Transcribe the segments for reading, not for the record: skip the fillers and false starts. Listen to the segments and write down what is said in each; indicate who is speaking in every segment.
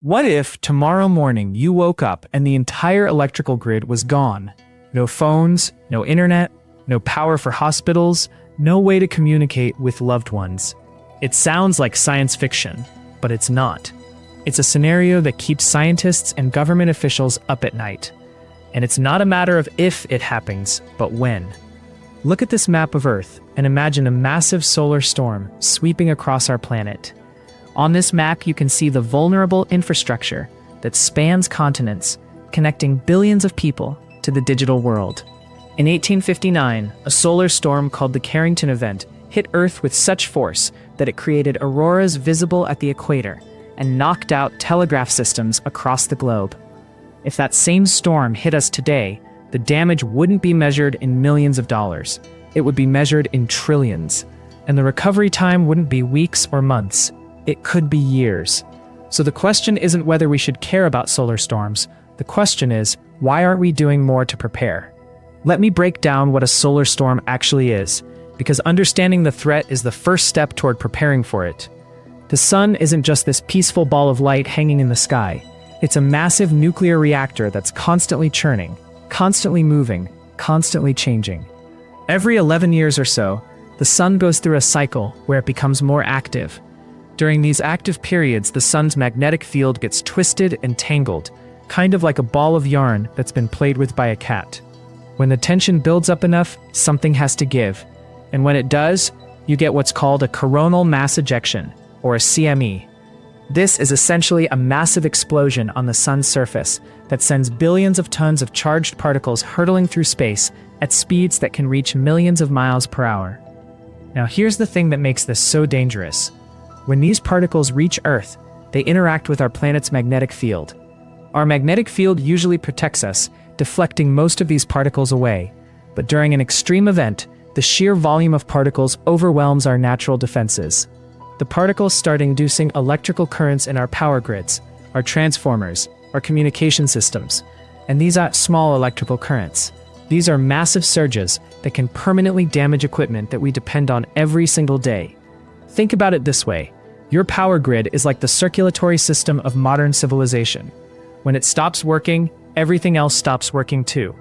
Speaker 1: What if tomorrow morning you woke up and the entire electrical grid was gone? No phones, no internet, no power for hospitals, no way to communicate with loved ones. It sounds like science fiction, but it's not. It's a scenario that keeps scientists and government officials up at night. And it's not a matter of if it happens, but when. Look at this map of Earth and imagine a massive solar storm sweeping across our planet. On this map, you can see the vulnerable infrastructure that spans continents, connecting billions of people to the digital world. In 1859, a solar storm called the Carrington Event hit Earth with such force that it created auroras visible at the equator and knocked out telegraph systems across the globe. If that same storm hit us today, the damage wouldn't be measured in millions of dollars. It would be measured in trillions. And the recovery time wouldn't be weeks or months. It could be years. So the question isn't whether we should care about solar storms. The question is, why aren't we doing more to prepare? Let me break down what a solar storm actually is, because understanding the threat is the first step toward preparing for it. The sun isn't just this peaceful ball of light hanging in the sky. It's a massive nuclear reactor that's constantly churning, constantly moving, constantly changing. Every 11 years or so, the sun goes through a cycle where it becomes more active. During these active periods, the sun's magnetic field gets twisted and tangled, kind of like a ball of yarn that's been played with by a cat. When the tension builds up enough, something has to give. And when it does, you get what's called a coronal mass ejection, or a CME. This is essentially a massive explosion on the sun's surface that sends billions of tons of charged particles hurtling through space at speeds that can reach millions of miles per hour. Now here's the thing that makes this so dangerous. When these particles reach Earth, they interact with our planet's magnetic field. Our magnetic field usually protects us, deflecting most of these particles away. But during an extreme event, the sheer volume of particles overwhelms our natural defenses. The particles start inducing electrical currents in our power grids, our transformers, our communication systems. And these aren't small electrical currents. These are massive surges that can permanently damage equipment that we depend on every single day. Think about it this way. Your power grid is like the circulatory system of modern civilization. When it stops working, everything else stops working too.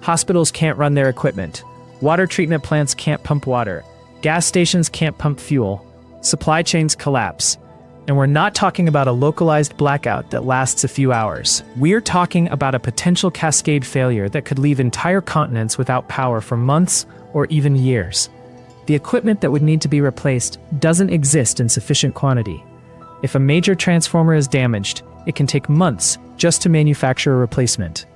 Speaker 1: Hospitals can't run their equipment. Water treatment plants can't pump water. Gas stations can't pump fuel. Supply chains collapse. And we're not talking about a localized blackout that lasts a few hours. We're talking about a potential cascade failure that could leave entire continents without power for months or even years. The equipment that would need to be replaced doesn't exist in sufficient quantity. If a major transformer is damaged, it can take months just to manufacture a replacement.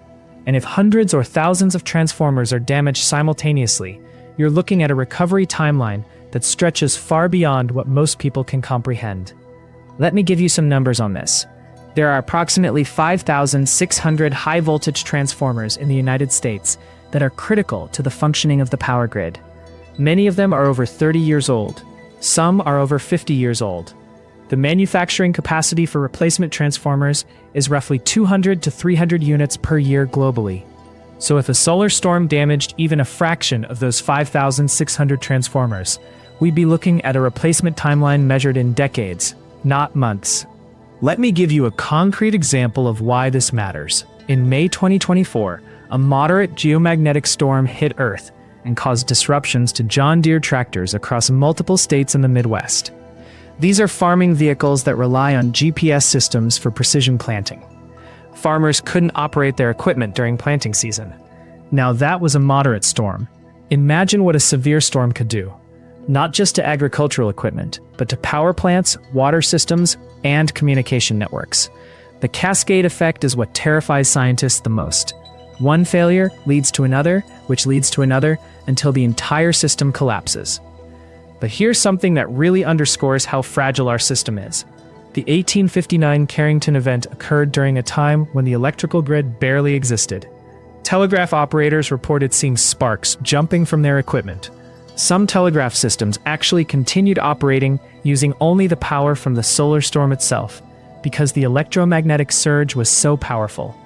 Speaker 1: And if hundreds or thousands of transformers are damaged simultaneously, you're looking at a recovery timeline that stretches far beyond what most people can comprehend. Let me give you some numbers on this. There are approximately 5,600 high-voltage transformers in the United States that are critical to the functioning of the power grid. Many of them are over 30 years old. Some are over 50 years old. The manufacturing capacity for replacement transformers is roughly 200 to 300 units per year globally. So if a solar storm damaged even a fraction of those 5,600 transformers, we'd be looking at a replacement timeline measured in decades, not months. Let me give you a concrete example of why this matters. In May 2024, a moderate geomagnetic storm hit Earth and caused disruptions to John Deere tractors across multiple states in the Midwest. These are farming vehicles that rely on GPS systems for precision planting. Farmers couldn't operate their equipment during planting season. Now that was a moderate storm. Imagine what a severe storm could do. Not just to agricultural equipment, but to power plants, water systems, and communication networks. The cascade effect is what terrifies scientists the most. One failure leads to another, which leads to another, until the entire system collapses. But here's something that really underscores how fragile our system is. The 1859 Carrington Event occurred during a time when the electrical grid barely existed. Telegraph operators reported seeing sparks jumping from their equipment. Some telegraph systems actually continued operating using only the power from the solar storm itself, because the electromagnetic surge was so powerful.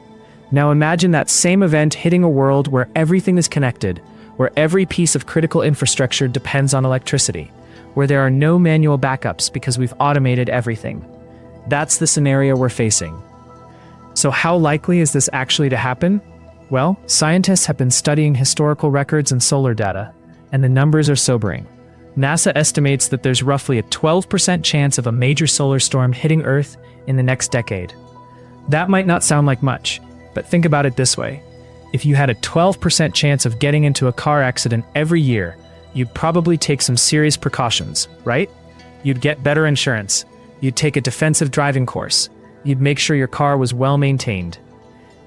Speaker 1: Now imagine that same event hitting a world where everything is connected, where every piece of critical infrastructure depends on electricity, where there are no manual backups because we've automated everything. That's the scenario we're facing. So how likely is this actually to happen? Well, scientists have been studying historical records and solar data, and the numbers are sobering. NASA estimates that there's roughly a 12% chance of a major solar storm hitting Earth in the next decade. That might not sound like much, but think about it this way. If you had a 12% chance of getting into a car accident every year, you'd probably take some serious precautions, right? You'd get better insurance. You'd take a defensive driving course. You'd make sure your car was well maintained.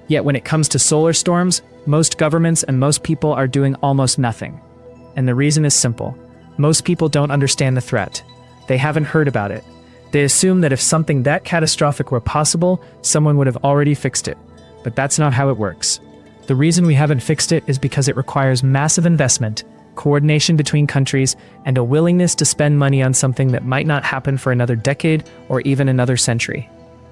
Speaker 1: Yet when it comes to solar storms, most governments and most people are doing almost nothing. And the reason is simple. Most people don't understand the threat. They haven't heard about it. They assume that if something that catastrophic were possible, someone would have already fixed it. But that's not how it works. The reason we haven't fixed it is because it requires massive investment, coordination between countries, and a willingness to spend money on something that might not happen for another decade or even another century.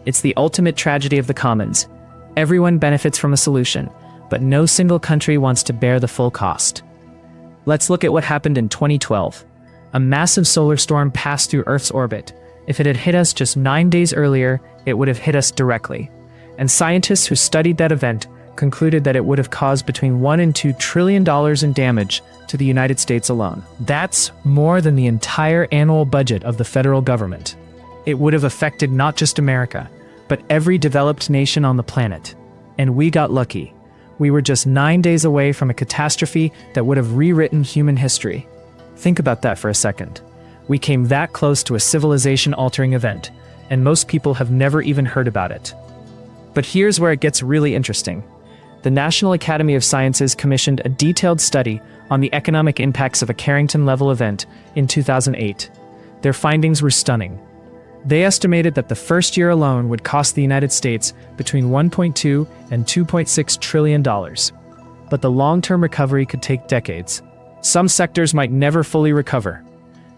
Speaker 1: It's the ultimate tragedy of the commons. Everyone benefits from a solution, but no single country wants to bear the full cost. Let's look at what happened in 2012. A massive solar storm passed through Earth's orbit. If it had hit us just 9 days earlier, it would have hit us directly. And scientists who studied that event concluded that it would have caused between $1 and $2 trillion in damage to the United States alone. That's more than the entire annual budget of the federal government. It would have affected not just America, but every developed nation on the planet. And we got lucky. We were just 9 days away from a catastrophe that would have rewritten human history. Think about that for a second. We came that close to a civilization-altering event, and most people have never even heard about it. But here's where it gets really interesting. The National Academy of Sciences commissioned a detailed study on the economic impacts of a Carrington-level event in 2008. Their findings were stunning. They estimated that the first year alone would cost the United States between $1.2 and $2.6 trillion. But the long-term recovery could take decades. Some sectors might never fully recover.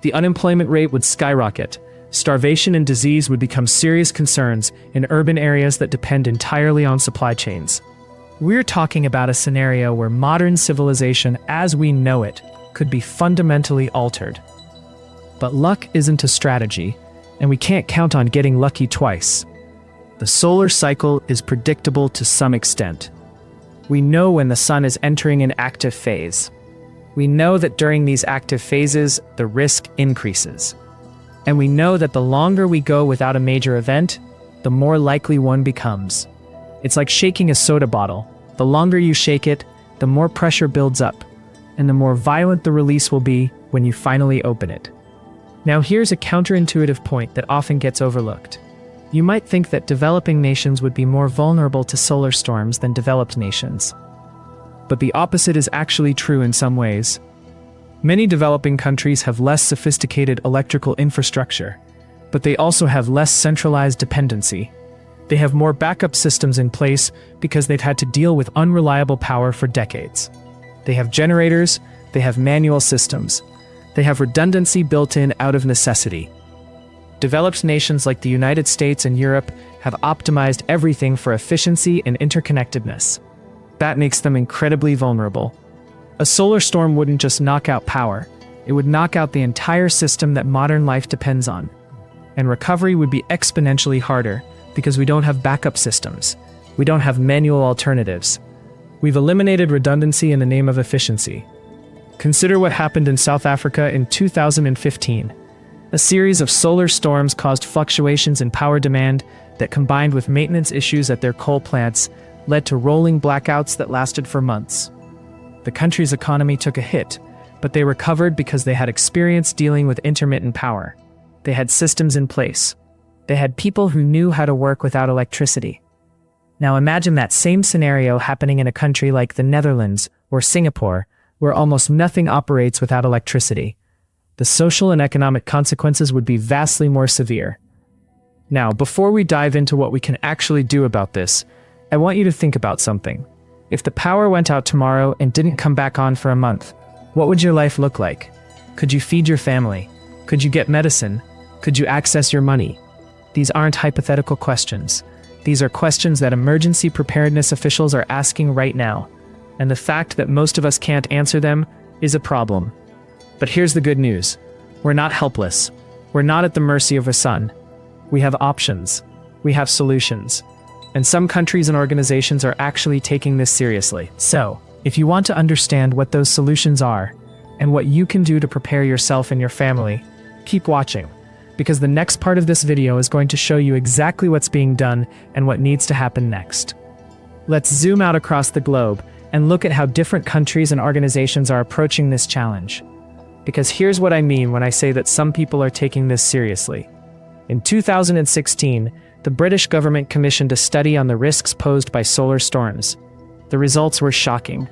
Speaker 1: The unemployment rate would skyrocket. Starvation and disease would become serious concerns in urban areas that depend entirely on supply chains. We're talking about a scenario where modern civilization as we know it could be fundamentally altered. But luck isn't a strategy, and we can't count on getting lucky twice. The solar cycle is predictable to some extent. We know when the sun is entering an active phase. We know that during these active phases, the risk increases. And we know that the longer we go without a major event, the more likely one becomes. It's like shaking a soda bottle. The longer you shake it, the more pressure builds up, and the more violent the release will be when you finally open it. Now here's a counterintuitive point that often gets overlooked. You might think that developing nations would be more vulnerable to solar storms than developed nations. But the opposite is actually true in some ways. Many developing countries have less sophisticated electrical infrastructure, but they also have less centralized dependency. They have more backup systems in place because they've had to deal with unreliable power for decades. They have generators, they have manual systems. They have redundancy built in out of necessity. Developed nations like the United States and Europe have optimized everything for efficiency and interconnectedness. That makes them incredibly vulnerable. A solar storm wouldn't just knock out power, it would knock out the entire system that modern life depends on. And recovery would be exponentially harder because we don't have backup systems. We don't have manual alternatives. We've eliminated redundancy in the name of efficiency. Consider what happened in South Africa in 2015. A series of solar storms caused fluctuations in power demand that, combined with maintenance issues at their coal plants, led to rolling blackouts that lasted for months. The country's economy took a hit, but they recovered because they had experience dealing with intermittent power. They had systems in place. They had people who knew how to work without electricity. Now imagine that same scenario happening in a country like the Netherlands or Singapore, where almost nothing operates without electricity. The social and economic consequences would be vastly more severe. Now, before we dive into what we can actually do about this, I want you to think about something. If the power went out tomorrow and didn't come back on for a month, what would your life look like? Could you feed your family? Could you get medicine? Could you access your money? These aren't hypothetical questions. These are questions that emergency preparedness officials are asking right now. And the fact that most of us can't answer them is a problem. But here's the good news. We're not helpless. We're not at the mercy of a sun. We have options. We have solutions. And some countries and organizations are actually taking this seriously. So, if you want to understand what those solutions are, and what you can do to prepare yourself and your family, keep watching, because the next part of this video is going to show you exactly what's being done and what needs to happen next. Let's zoom out across the globe and look at how different countries and organizations are approaching this challenge. Because here's what I mean when I say that some people are taking this seriously. In 2016, the British government commissioned a study on the risks posed by solar storms. The results were shocking.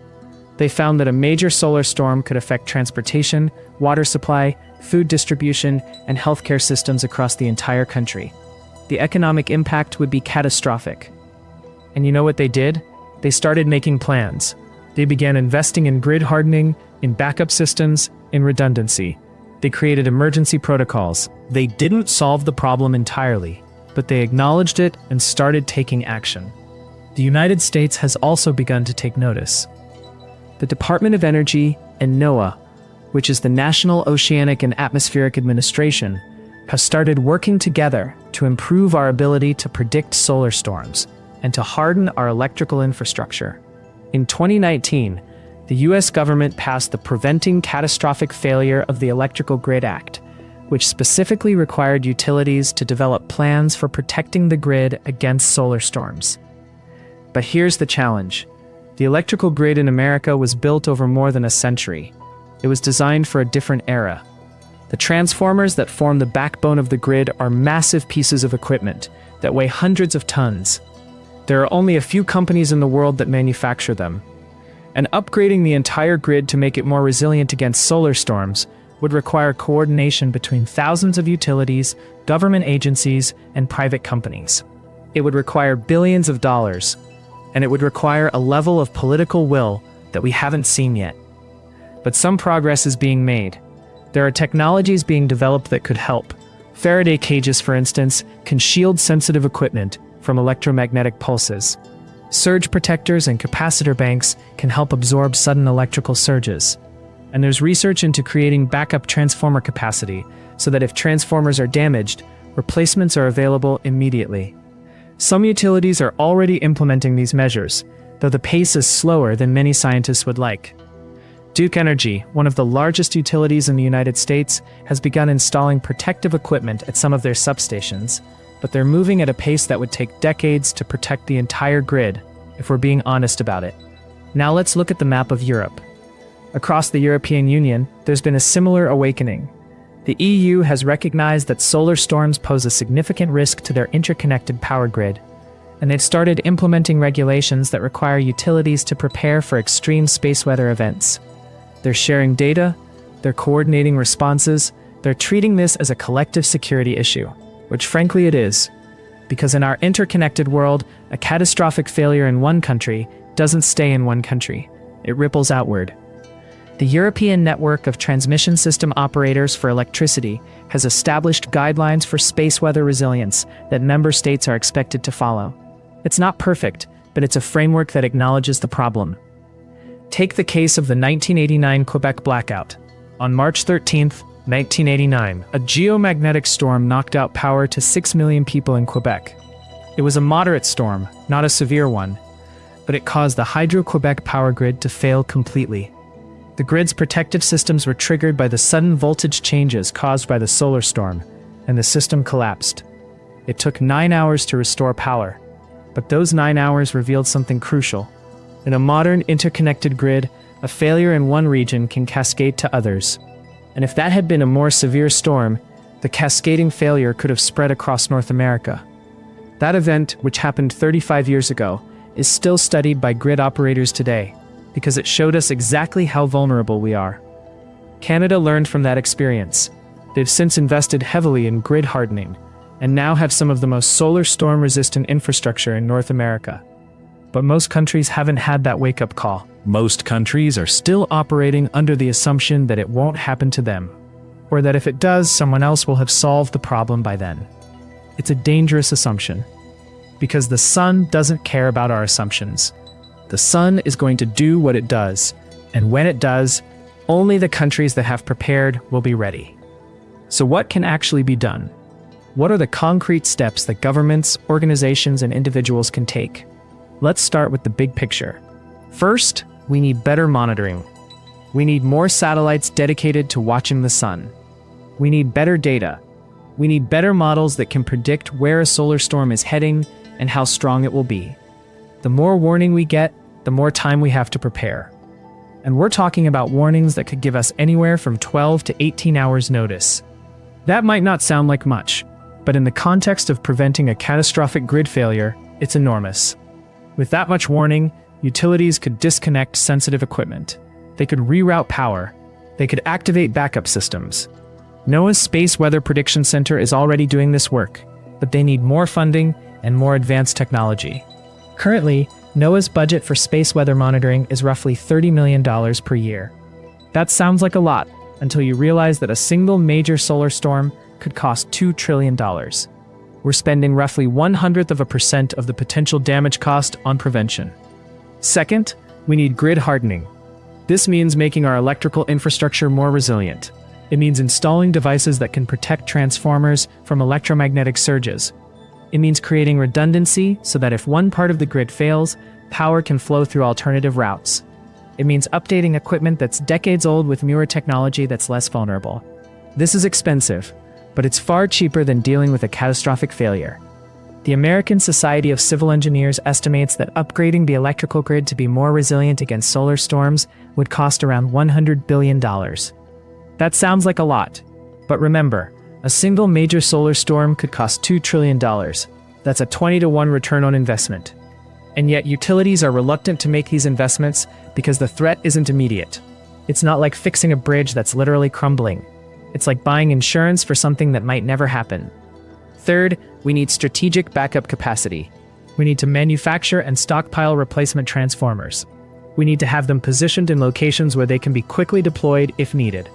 Speaker 1: They found that a major solar storm could affect transportation, water supply, food distribution, and healthcare systems across the entire country. The economic impact would be catastrophic. And you know what they did? They started making plans. They began investing in grid hardening, in backup systems, in redundancy. They created emergency protocols. They didn't solve the problem entirely, but they acknowledged it and started taking action. The United States has also begun to take notice. The Department of Energy and NOAA, which is the National Oceanic and Atmospheric Administration, have started working together to improve our ability to predict solar storms and to harden our electrical infrastructure. In 2019, the U.S. government passed the Preventing Catastrophic Failure of the Electrical Grid Act, which specifically required utilities to develop plans for protecting the grid against solar storms. But here's the challenge. The electrical grid in America was built over more than a century. It was designed for a different era. The transformers that form the backbone of the grid are massive pieces of equipment that weigh hundreds of tons. There are only a few companies in the world that manufacture them. And upgrading the entire grid to make it more resilient against solar storms would require coordination between thousands of utilities, government agencies, and private companies. It would require billions of dollars, and it would require a level of political will that we haven't seen yet. But some progress is being made. There are technologies being developed that could help. Faraday cages, for instance, can shield sensitive equipment from electromagnetic pulses. Surge protectors and capacitor banks can help absorb sudden electrical surges. And there's research into creating backup transformer capacity so that if transformers are damaged, replacements are available immediately. Some utilities are already implementing these measures, though the pace is slower than many scientists would like. Duke Energy, one of the largest utilities in the United States, has begun installing protective equipment at some of their substations, but they're moving at a pace that would take decades to protect the entire grid, if we're being honest about it. Now let's look at the map of Europe. Across the European Union, there's been a similar awakening. The EU has recognized that solar storms pose a significant risk to their interconnected power grid, and they've started implementing regulations that require utilities to prepare for extreme space weather events. They're sharing data, they're coordinating responses, they're treating this as a collective security issue, which frankly it is, because in our interconnected world, a catastrophic failure in one country doesn't stay in one country, it ripples outward. The European Network of Transmission System Operators for Electricity has established guidelines for space weather resilience that member states are expected to follow. It's not perfect, but it's a framework that acknowledges the problem. Take the case of the 1989 Quebec blackout. On March 13, 1989, a geomagnetic storm knocked out power to 6 million people in Quebec. It was a moderate storm, not a severe one, but it caused the Hydro-Quebec power grid to fail completely. The grid's protective systems were triggered by the sudden voltage changes caused by the solar storm, and the system collapsed. It took 9 hours to restore power, but those 9 hours revealed something crucial. In a modern, interconnected grid, a failure in one region can cascade to others. And if that had been a more severe storm, the cascading failure could have spread across North America. That event, which happened 35 years ago, is still studied by grid operators today, because it showed us exactly how vulnerable we are. Canada learned from that experience. They've since invested heavily in grid hardening, and now have some of the most solar storm-resistant infrastructure in North America. But most countries haven't had that wake-up call. Most countries are still operating under the assumption that it won't happen to them, or that if it does, someone else will have solved the problem by then. It's a dangerous assumption, because the sun doesn't care about our assumptions. The sun is going to do what it does, and when it does, only the countries that have prepared will be ready. So what can actually be done? What are the concrete steps that governments, organizations, and individuals can take? Let's start with the big picture. First, we need better monitoring. We need more satellites dedicated to watching the sun. We need better data. We need better models that can predict where a solar storm is heading and how strong it will be. The more warning we get, the more time we have to prepare. And we're talking about warnings that could give us anywhere from 12 to 18 hours notice. That might not sound like much, but in the context of preventing a catastrophic grid failure, it's enormous. With that much warning, utilities could disconnect sensitive equipment. They could reroute power. They could activate backup systems. NOAA's Space Weather Prediction Center is already doing this work, but they need more funding and more advanced technology. Currently, NOAA's budget for space weather monitoring is roughly $30 million per year. That sounds like a lot until you realize that a single major solar storm could cost $2 trillion. We're spending roughly 0.01% of the potential damage cost on prevention. Second, we need grid hardening. This means making our electrical infrastructure more resilient. It means installing devices that can protect transformers from electromagnetic surges. It means creating redundancy so that if one part of the grid fails, power can flow through alternative routes. It means updating equipment that's decades old with newer technology that's less vulnerable. This is expensive, but it's far cheaper than dealing with a catastrophic failure. The American Society of Civil Engineers estimates that upgrading the electrical grid to be more resilient against solar storms would cost around $100 billion. That sounds like a lot, but remember, a single major solar storm could cost $2 trillion. That's a 20-to-1 return on investment. And yet utilities are reluctant to make these investments because the threat isn't immediate. It's not like fixing a bridge that's literally crumbling. It's like buying insurance for something that might never happen. Third, we need strategic backup capacity. We need to manufacture and stockpile replacement transformers. We need to have them positioned in locations where they can be quickly deployed if needed.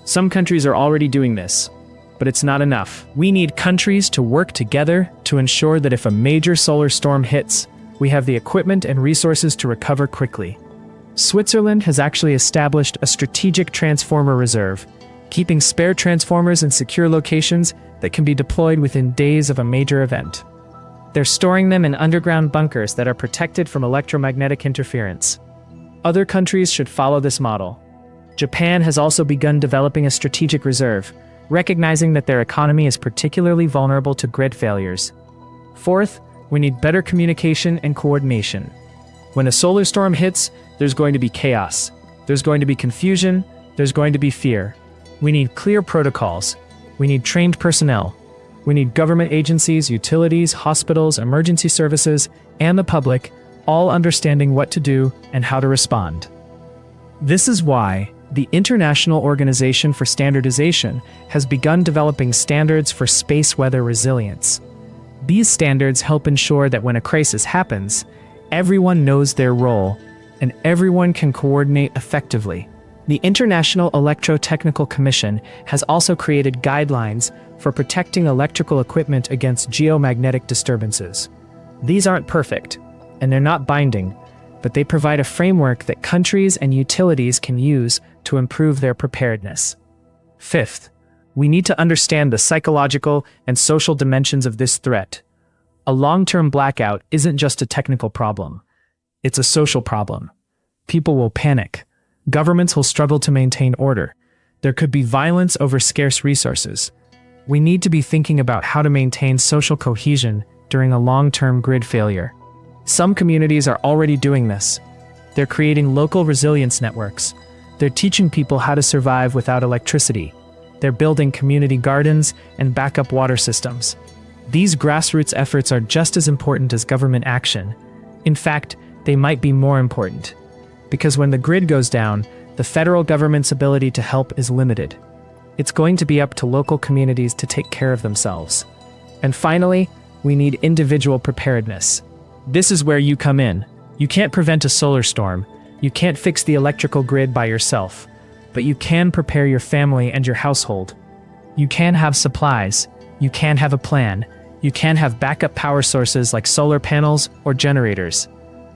Speaker 1: Some countries are already doing this, but it's not enough. We need countries to work together to ensure that if a major solar storm hits, we have the equipment and resources to recover quickly. Switzerland has actually established a strategic transformer reserve, keeping spare transformers in secure locations that can be deployed within days of a major event. They're storing them in underground bunkers that are protected from electromagnetic interference. Other countries should follow this model. Japan has also begun developing a strategic reserve, recognizing that their economy is particularly vulnerable to grid failures. Fourth, we need better communication and coordination. When a solar storm hits, there's going to be chaos. There's going to be confusion. There's going to be fear. We need clear protocols. We need trained personnel. We need government agencies, utilities, hospitals, emergency services, and the public all understanding what to do and how to respond. This is why the International Organization for Standardization has begun developing standards for space weather resilience. These standards help ensure that when a crisis happens, everyone knows their role and everyone can coordinate effectively. The International Electrotechnical Commission has also created guidelines for protecting electrical equipment against geomagnetic disturbances. These aren't perfect, and they're not binding, but they provide a framework that countries and utilities can use to improve their preparedness. Fifth, we need to understand the psychological and social dimensions of this threat. A long-term blackout isn't just a technical problem. It's a social problem. People will panic. Governments will struggle to maintain order. There could be violence over scarce resources. We need to be thinking about how to maintain social cohesion during a long-term grid failure. Some communities are already doing this. They're creating local resilience networks. They're teaching people how to survive without electricity. They're building community gardens and backup water systems. These grassroots efforts are just as important as government action. In fact, they might be more important. Because when the grid goes down, the federal government's ability to help is limited. It's going to be up to local communities to take care of themselves. And finally, we need individual preparedness. This is where you come in. You can't prevent a solar storm. You can't fix the electrical grid by yourself. But you can prepare your family and your household. You can have supplies. You can have a plan. You can have backup power sources like solar panels or generators.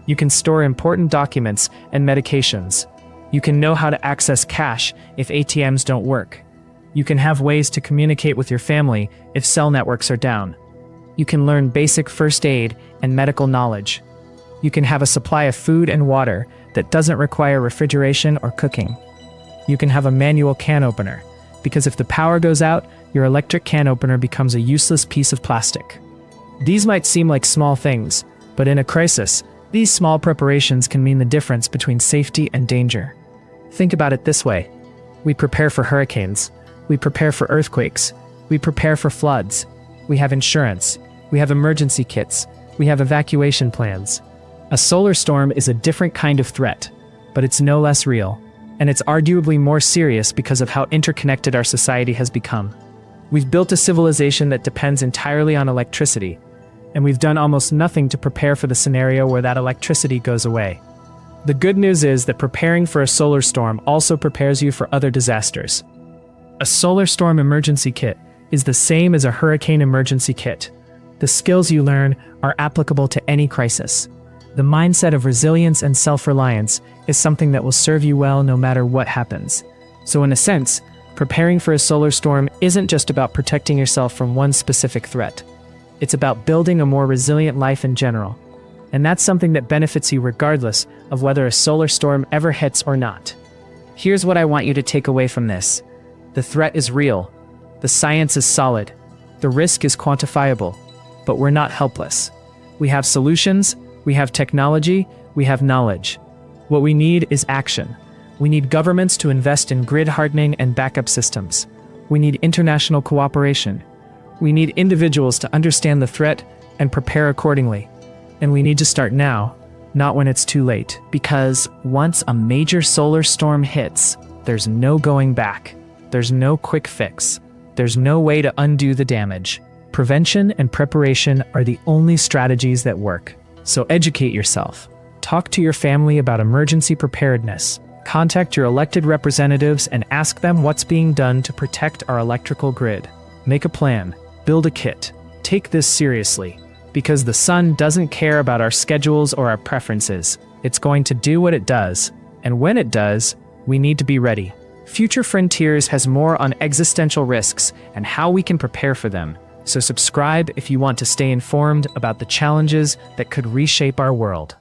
Speaker 1: You can store important documents and medications. You can know how to access cash if ATMs don't work. You can have ways to communicate with your family if cell networks are down. You can learn basic first aid and medical knowledge. You can have a supply of food and water that doesn't require refrigeration or cooking. You can have a manual can opener, because if the power goes out, your electric can opener becomes a useless piece of plastic. These might seem like small things, but in a crisis, these small preparations can mean the difference between safety and danger. Think about it this way. We prepare for hurricanes. We prepare for earthquakes. We prepare for floods. We have insurance. We have emergency kits. We have evacuation plans. A solar storm is a different kind of threat, but it's no less real. And it's arguably more serious because of how interconnected our society has become. We've built a civilization that depends entirely on electricity, and we've done almost nothing to prepare for the scenario where that electricity goes away. The good news is that preparing for a solar storm also prepares you for other disasters. A solar storm emergency kit is the same as a hurricane emergency kit. The skills you learn are applicable to any crisis. The mindset of resilience and self-reliance is something that will serve you well no matter what happens. So in a sense, preparing for a solar storm isn't just about protecting yourself from one specific threat. It's about building a more resilient life in general. And that's something that benefits you regardless of whether a solar storm ever hits or not. Here's what I want you to take away from this. The threat is real. The science is solid. The risk is quantifiable. But we're not helpless. We have solutions, we have technology, we have knowledge. What we need is action. We need governments to invest in grid hardening and backup systems. We need international cooperation. We need individuals to understand the threat and prepare accordingly. And we need to start now, not when it's too late. Because once a major solar storm hits, there's no going back. There's no quick fix. There's no way to undo the damage. Prevention and preparation are the only strategies that work. So educate yourself. Talk to your family about emergency preparedness. Contact your elected representatives and ask them what's being done to protect our electrical grid. Make a plan. Build a kit. Take this seriously. Because the sun doesn't care about our schedules or our preferences. It's going to do what it does. And when it does, we need to be ready. Future Frontiers has more on existential risks and how we can prepare for them. So subscribe if you want to stay informed about the challenges that could reshape our world.